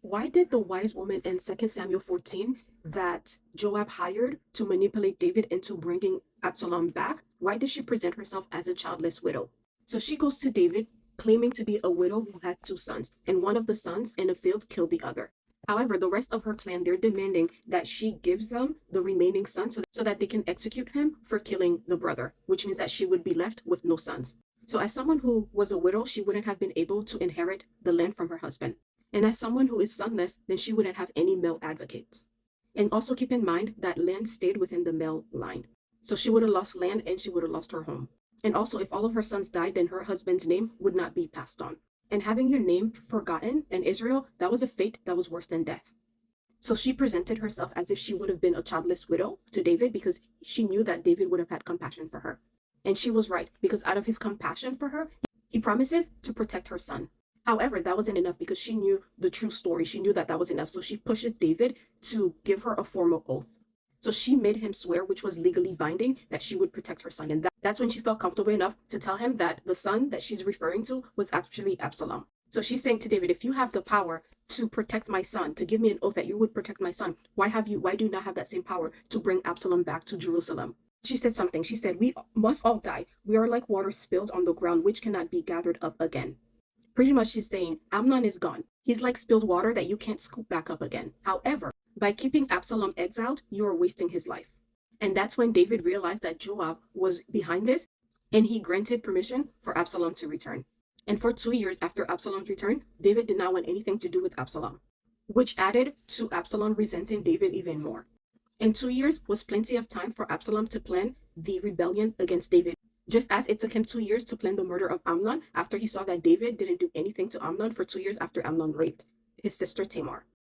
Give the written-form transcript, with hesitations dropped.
why did the wise woman in 2 Samuel 14 that Joab hired to manipulate David into bringing Absalom back, why did she present herself as a childless widow? So she goes to David claiming to be a widow who had two sons, and one of the sons in a field killed the other. However, the rest of her clan, they're demanding that she gives them the remaining son so that they can execute him for killing the brother, which means that she would be left with no sons. So as someone who was a widow, she wouldn't have been able to inherit the land from her husband. And as someone who is sonless, then she wouldn't have any male advocates. And also keep in mind that land stayed within the male line. So she would have lost land and she would have lost her home. And also, if all of her sons died, then her husband's name would not be passed on. And having your name forgotten in Israel, that was a fate that was worse than death. So she presented herself as if she would have been a childless widow to David because she knew that David would have had compassion for her. And she was right, because out of his compassion for her, he promises to protect her son. However, that wasn't enough because she knew the true story. She knew that that was enough. So she pushes David to give her a formal oath. So she made him swear, which was legally binding, that she would protect her son. And that's when she felt comfortable enough to tell him that the son that she's referring to was actually Absalom. So she's saying to David, if you have the power to protect my son, to give me an oath that you would protect my son, why do you not have that same power to bring Absalom back to Jerusalem? She said something. She said, we must all die. We are like water spilled on the ground, which cannot be gathered up again. Pretty much she's saying, Amnon is gone. He's like spilled water that you can't scoop back up again. However, by keeping Absalom exiled, you are wasting his life. And that's when David realized that Joab was behind this, and he granted permission for Absalom to return. And for 2 years after Absalom's return, David did not want anything to do with Absalom, which added to Absalom resenting David even more. And 2 years was plenty of time for Absalom to plan the rebellion against David, just as it took him 2 years to plan the murder of Amnon after he saw that David didn't do anything to Amnon for 2 years after Amnon raped his sister Tamar.